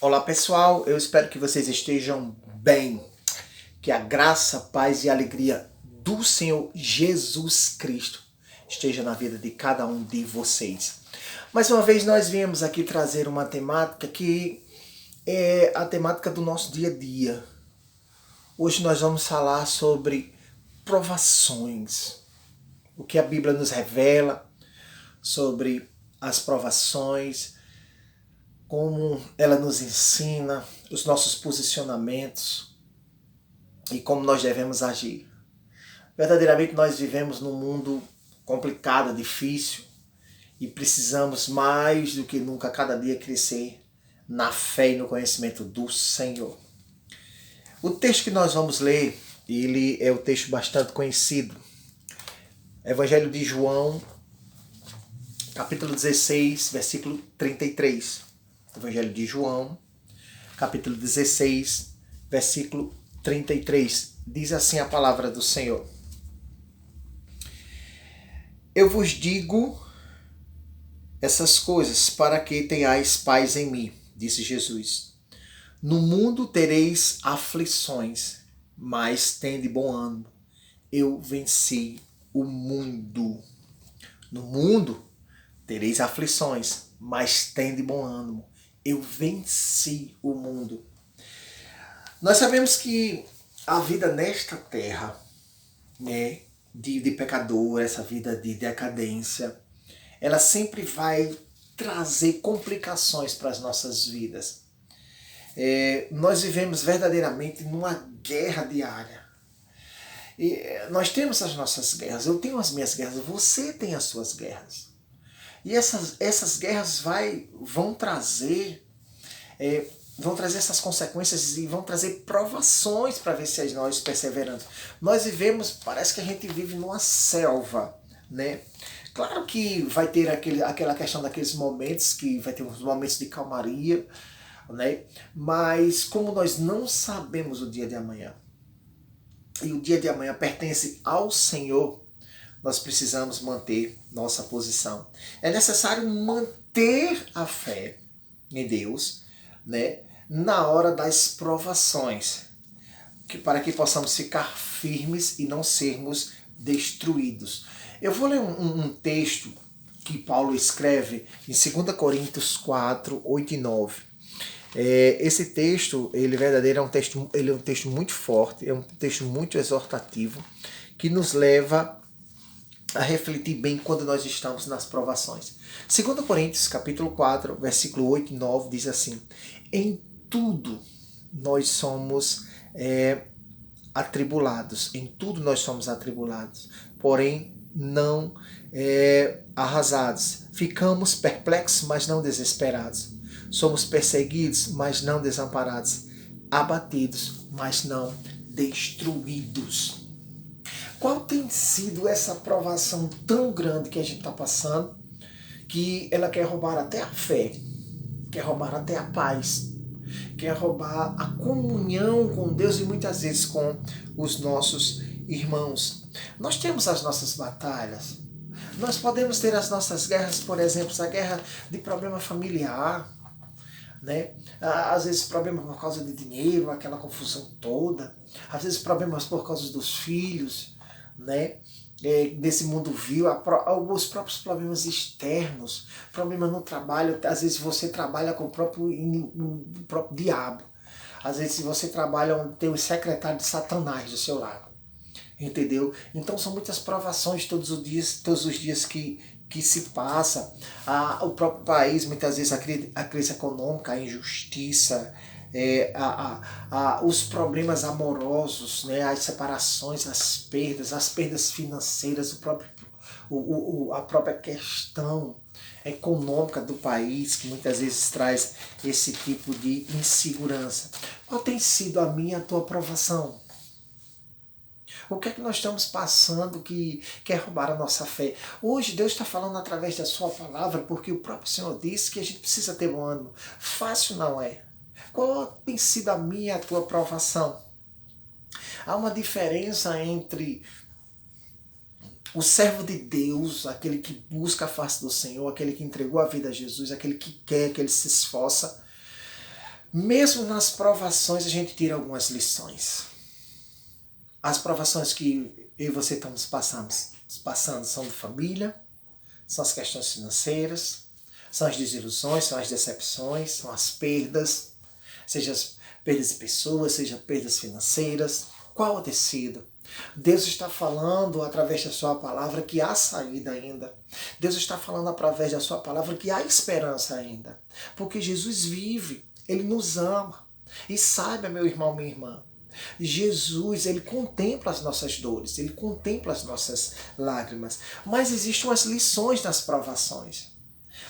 Olá pessoal, eu espero que vocês estejam bem, que a graça, paz e alegria do Senhor Jesus Cristo esteja na vida de cada um de vocês. Mais uma vez nós viemos aqui trazer uma temática que é a temática do nosso dia a dia. Hoje nós vamos falar sobre provações, o que a Bíblia nos revela sobre as provações, como ela nos ensina, os nossos posicionamentos e como nós devemos agir. Verdadeiramente nós vivemos num mundo complicado, difícil e precisamos mais do que nunca cada dia crescer na fé e no conhecimento do Senhor. O texto que nós vamos ler, ele é um texto bastante conhecido. Evangelho de João, capítulo 16, versículo 33. Evangelho de João, capítulo 16, versículo 33. Diz assim a palavra do Senhor: Eu vos digo essas coisas para que tenhais paz em mim, disse Jesus. No mundo tereis aflições, mas tende bom ânimo. Eu venci o mundo. No mundo tereis aflições, mas tende bom ânimo. Eu venci o mundo. Nós sabemos que a vida nesta terra, né, de pecador, essa vida de decadência, ela sempre vai trazer complicações para as nossas vidas. Nós vivemos verdadeiramente numa guerra diária. E nós temos as nossas guerras, eu tenho as minhas guerras, você tem as suas guerras. E essas guerras vão trazer essas consequências e vão trazer provações para ver se nós perseveramos. Nós vivemos, parece que a gente vive numa selva, né? Claro que vai ter aquela questão daqueles momentos, que vai ter uns momentos de calmaria, né? Mas como nós não sabemos o dia de amanhã, e o dia de amanhã pertence ao Senhor, nós precisamos manter nossa posição. É necessário manter a fé em Deus, né, na hora das provações, para que possamos ficar firmes e não sermos destruídos. Eu vou ler um texto que Paulo escreve em 2 Coríntios 4, 8 e 9. Esse texto, ele é um texto muito forte, é um texto muito exortativo, que nos leva a refletir bem quando nós estamos nas provações. 2 Coríntios capítulo 4, versículo 8 e 9 diz assim: Em tudo nós somos atribulados, em tudo nós somos atribulados, porém não arrasados. Ficamos perplexos, mas não desesperados. Somos perseguidos, mas não desamparados. Abatidos, mas não destruídos. Qual tem sido essa provação tão grande que a gente está passando, que ela quer roubar até a fé, quer roubar até a paz, quer roubar a comunhão com Deus e muitas vezes com os nossos irmãos? Nós temos as nossas batalhas, nós podemos ter as nossas guerras, por exemplo, a guerra de problema familiar, né? Às vezes problemas por causa de dinheiro, aquela confusão toda, às vezes problemas por causa dos filhos, né? Desse mundo vil, os próprios problemas externos, problemas no trabalho. Às vezes você trabalha com o próprio diabo, às vezes você trabalha onde tem o secretário de Satanás do seu lado, entendeu? Então são muitas provações todos os dias que se passa. O próprio país, muitas vezes a crise econômica, a injustiça, os problemas amorosos, né, as separações, as perdas financeiras, a própria questão econômica do país, que muitas vezes traz esse tipo de insegurança. Qual tem sido a minha e a tua aprovação? O que é que nós estamos passando que quer roubar a nossa fé? Hoje Deus está falando através da sua palavra, porque o próprio Senhor disse que a gente precisa ter bom ânimo. Fácil não é. Qual tem sido a minha e a tua provação? Há uma diferença entre o servo de Deus, aquele que busca a face do Senhor, aquele que entregou a vida a Jesus, aquele que quer, que ele se esforça, Mesmo nas provações a gente tira algumas lições. As provações que eu e você estamos passando são de família, são as questões financeiras, são as desilusões, são as decepções, são as perdas, seja as perdas de pessoas, seja perdas financeiras, qual ter sido. Deus está falando através da sua palavra que há saída ainda. Deus está falando através da sua palavra que há esperança ainda. Porque Jesus vive, Ele nos ama. E saiba, meu irmão, minha irmã, Jesus, Ele contempla as nossas dores, Ele contempla as nossas lágrimas. Mas existem umas lições nas provações.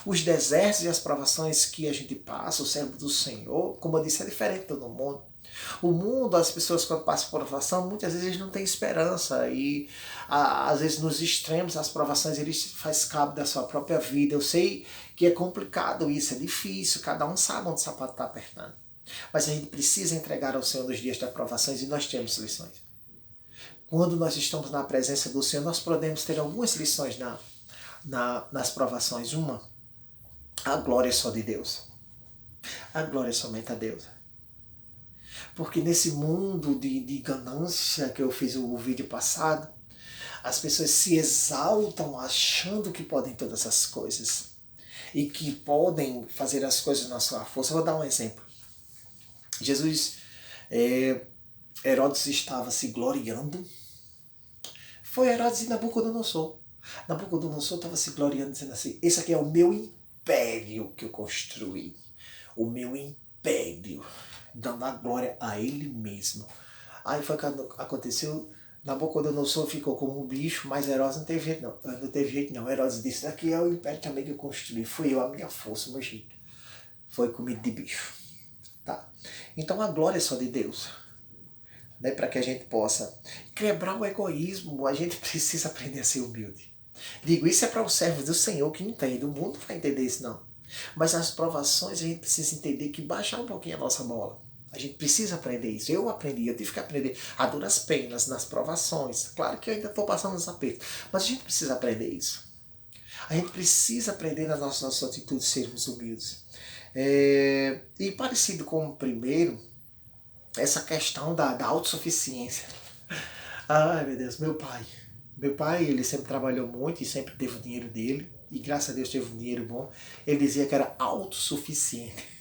Os desertos e as provações que a gente passa, o servo do Senhor, como eu disse, é diferente de todo mundo. O mundo, as pessoas quando passam por provação, muitas vezes não têm esperança e às vezes nos extremos as provações eles faz cabo da sua própria vida. Eu sei que é complicado isso, é difícil, cada um sabe onde o sapato está apertando. Mas a gente precisa entregar ao Senhor nos dias das provações e nós temos lições. Quando nós estamos na presença do Senhor, nós podemos ter algumas lições nas provações. Uma, a glória é só de Deus. A glória é somente a Deus. Porque nesse mundo de ganância que eu fiz o vídeo passado, as pessoas se exaltam achando que podem todas as coisas e que podem fazer as coisas na sua força. Eu vou dar um exemplo. Jesus, Herodes estava se gloriando. Foi Herodes e Nabucodonosor. Nabucodonosor estava se gloriando, dizendo assim, esse aqui é o meu império que eu construí. O meu império. Dando a glória a ele mesmo. Aí foi que aconteceu, Nabucodonosor ficou como um bicho, mas Herodes não teve jeito não. Não teve jeito não. Herodes disse, aqui é o império também que eu construí. Fui eu, a minha força, o meu jeito. Foi comido de bicho. Tá? Então a glória é só de Deus. Né? Para que a gente possa quebrar o egoísmo, a gente precisa aprender a ser humilde. Digo, isso é para os servos do Senhor que entendem. O mundo não vai entender isso não. Mas nas provações a gente precisa entender que baixar um pouquinho a nossa bola. A gente precisa aprender isso. Eu aprendi, eu tive que aprender a duras penas nas provações. Claro que eu ainda estou passando nos apertos, mas a gente precisa aprender isso. A gente precisa aprender nas nossas atitudes sermos humildes. E parecido com o primeiro, essa questão da autossuficiência. Ai meu Deus, meu pai. Meu pai, ele sempre trabalhou muito e sempre teve o dinheiro dele. E graças a Deus teve um dinheiro bom. Ele dizia que era autossuficiente.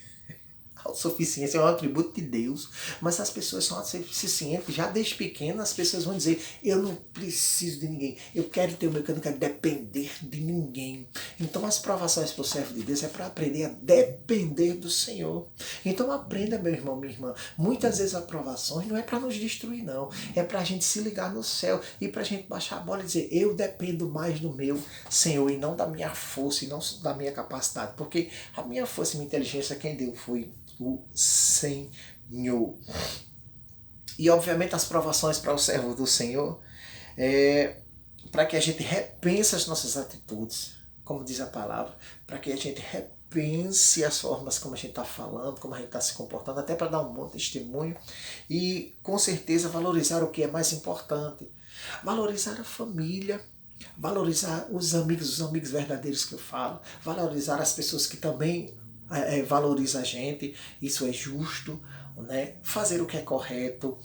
Autossuficiência é um atributo de Deus, mas as pessoas são autossuficientes. Já desde pequenas as pessoas vão dizer, eu não preciso de ninguém, eu quero ter o meu, eu não quero depender de ninguém. Então as provações para o servo de Deus é para aprender a depender do Senhor. Então aprenda, meu irmão, minha irmã, muitas vezes as provações não é para nos destruir não, é para a gente se ligar no céu e para a gente baixar a bola e dizer, eu dependo mais do meu Senhor e não da minha força e não da minha capacidade, porque a minha força e minha inteligência quem deu foi o Senhor. E obviamente as provações para o servo do Senhor para que a gente repense as nossas atitudes, como diz a palavra, para que a gente repense as formas como a gente está falando, como a gente está se comportando, até para dar um bom testemunho e com certeza valorizar o que é mais importante, valorizar a família, valorizar os amigos verdadeiros que eu falo, valorizar as pessoas que também valoriza a gente, isso é justo, né? Fazer o que é correto,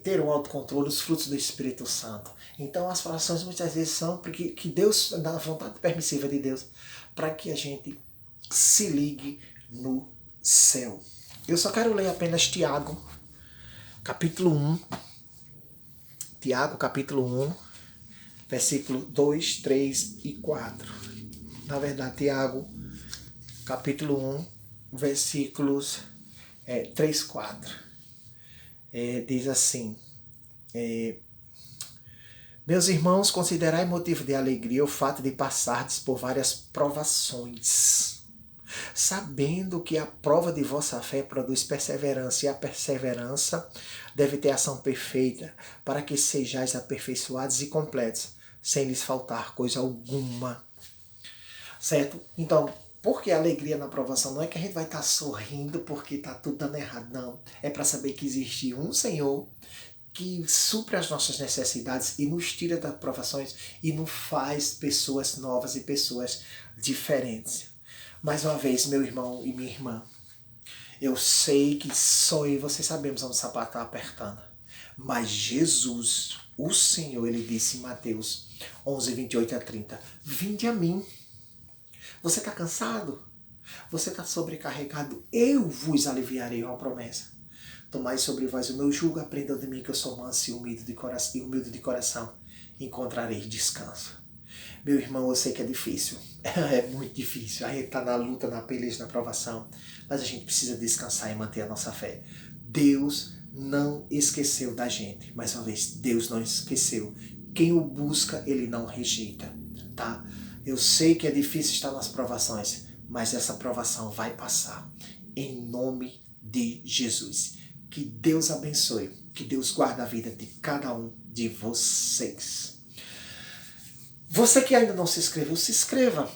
ter o autocontrole, os frutos do Espírito Santo. Então as orações muitas vezes são porque que Deus, na vontade permissiva de Deus, para que a gente se ligue no céu. Eu só quero ler apenas Tiago, capítulo 1. Tiago, capítulo 1, versículo 2, 3 e 4. Na verdade, Tiago, capítulo 1, versículos 3, 4. Diz assim, meus irmãos, considerai motivo de alegria o fato de passardes por várias provações, sabendo que a prova de vossa fé produz perseverança, e a perseverança deve ter ação perfeita, para que sejais aperfeiçoados e completos, sem lhes faltar coisa alguma. Certo? Então, porque a alegria na provação não é que a gente vai estar sorrindo porque está tudo dando errado, não. É para saber que existe um Senhor que supre as nossas necessidades e nos tira das provações e nos faz pessoas novas e pessoas diferentes. Mais uma vez, meu irmão e minha irmã, Eu sei que só eu e você sabemos onde o sapato está apertando. Mas Jesus, o Senhor, ele disse em Mateus 11, 28 a 30, vinde a mim. Você está cansado? Você está sobrecarregado? Eu vos aliviarei, uma promessa. Tomai sobre vós o meu jugo, aprendam de mim que eu sou manso e humilde de coração. Encontrareis descanso. Meu irmão, eu sei que é difícil. É muito difícil. A gente está na luta, na peleja, na provação. Mas a gente precisa descansar e manter a nossa fé. Deus não esqueceu da gente. Mais uma vez, Deus não esqueceu. Quem o busca, ele não rejeita. Tá? Eu sei que é difícil estar nas provações, mas essa provação vai passar. Em nome de Jesus. Que Deus abençoe. Que Deus guarde a vida de cada um de vocês. Você que ainda não se inscreveu, se inscreva.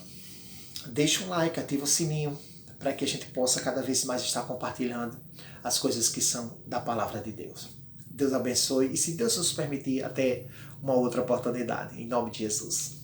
Deixa um like, ativa o sininho, para que a gente possa cada vez mais estar compartilhando as coisas que são da palavra de Deus. Deus abençoe e, se Deus nos permitir, até uma outra oportunidade. Em nome de Jesus.